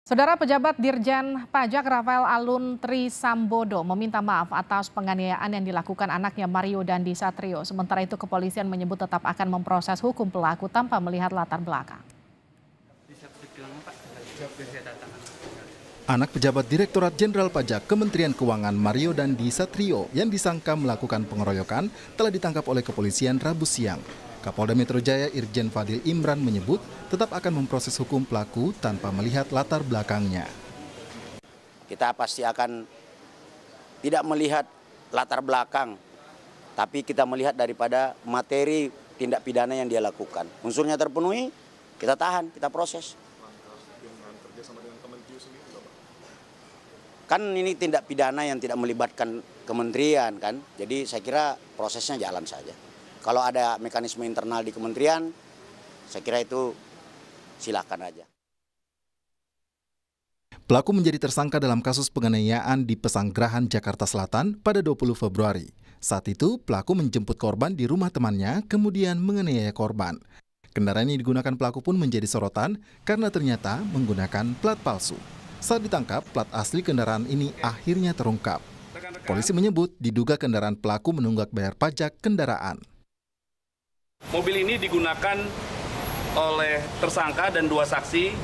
Saudara pejabat Dirjen Pajak Rafael Alun Trisambodo meminta maaf atas penganiayaan yang dilakukan anaknya Mario Dandi Satrio. Sementara itu kepolisian menyebut tetap akan memproses hukum pelaku tanpa melihat latar belakang. Anak pejabat Direktorat Jenderal Pajak Kementerian Keuangan Mario Dandi Satrio yang disangka melakukan pengeroyokan telah ditangkap oleh kepolisian Rabu siang. Kapolda Metro Jaya Irjen Fadil Imran menyebut tetap akan memproses hukum pelaku tanpa melihat latar belakangnya. Kita pasti akan tidak melihat latar belakang, tapi kita melihat daripada materi tindak pidana yang dia lakukan. Unsurnya terpenuhi, kita tahan, kita proses. Kan ini tindak pidana yang tidak melibatkan kementerian kan, jadi saya kira prosesnya jalan saja. Kalau ada mekanisme internal di kementerian, saya kira itu silakan aja. Pelaku menjadi tersangka dalam kasus penganiayaan di Pesanggerahan, Jakarta Selatan pada 20 Februari. Saat itu, pelaku menjemput korban di rumah temannya, kemudian menganiaya korban. Kendaraan yang digunakan pelaku pun menjadi sorotan karena ternyata menggunakan plat palsu. Saat ditangkap, plat asli kendaraan ini akhirnya terungkap. Polisi menyebut diduga kendaraan pelaku menunggak bayar pajak kendaraan. Mobil ini digunakan oleh tersangka dan dua saksi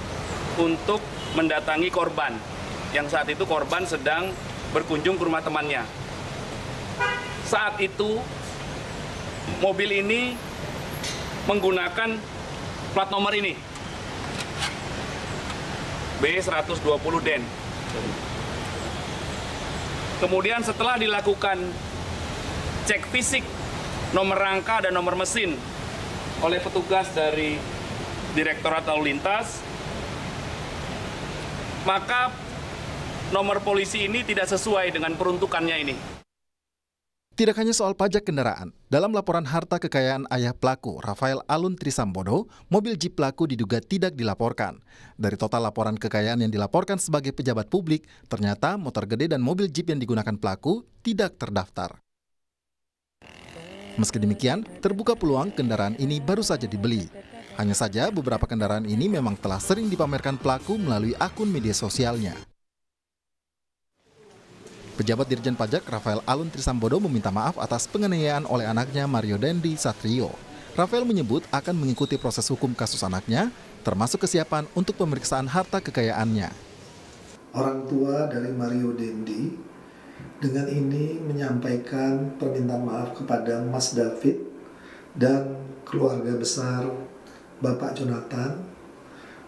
untuk mendatangi korban, yang saat itu korban sedang berkunjung ke rumah temannya. Saat itu, mobil ini menggunakan plat nomor ini, B120 DEN. Kemudian setelah dilakukan cek fisik nomor rangka dan nomor mesin oleh petugas dari Direktorat Lalu Lintas, maka nomor polisi ini tidak sesuai dengan peruntukannya ini. Tidak hanya soal pajak kendaraan, dalam laporan harta kekayaan ayah pelaku, Rafael Alun Trisambodo, mobil Jeep pelaku diduga tidak dilaporkan. Dari total laporan kekayaan yang dilaporkan sebagai pejabat publik, ternyata motor gede dan mobil Jeep yang digunakan pelaku tidak terdaftar. Meski demikian, terbuka peluang kendaraan ini baru saja dibeli. Hanya saja beberapa kendaraan ini memang telah sering dipamerkan pelaku melalui akun media sosialnya. Pejabat Dirjen Pajak Rafael Alun Trisambodo meminta maaf atas penganiayaan oleh anaknya Mario Dandi Satrio. Rafael menyebut akan mengikuti proses hukum kasus anaknya, termasuk kesiapan untuk pemeriksaan harta kekayaannya. Orang tua dari Mario Dandi dengan ini menyampaikan permintaan maaf kepada Mas David dan keluarga besar Bapak Jonathan,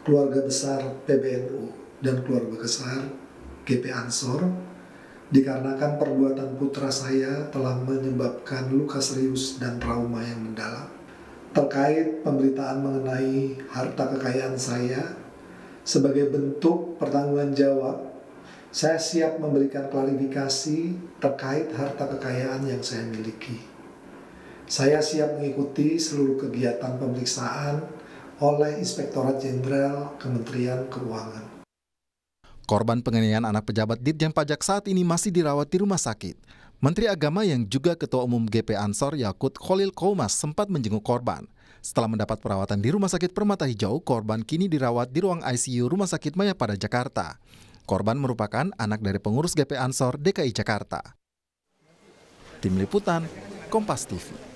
keluarga besar PBNU dan keluarga besar GP Ansor, dikarenakan perbuatan putra saya telah menyebabkan luka serius dan trauma yang mendalam. Terkait pemberitaan mengenai harta kekayaan saya, sebagai bentuk pertanggungan jawab, saya siap memberikan klarifikasi terkait harta kekayaan yang saya miliki. Saya siap mengikuti seluruh kegiatan pemeriksaan oleh Inspektorat Jenderal Kementerian Keuangan. Korban penganiayaan anak pejabat Ditjen Pajak saat ini masih dirawat di rumah sakit. Menteri Agama yang juga Ketua Umum GP Ansor Yakut Khalil Qoumas sempat menjenguk korban. Setelah mendapat perawatan di Rumah Sakit Permata Hijau, korban kini dirawat di ruang ICU Rumah Sakit Mayapada Jakarta. Korban merupakan anak dari pengurus GP Ansor DKI Jakarta. Tim Liputan, Kompas TV.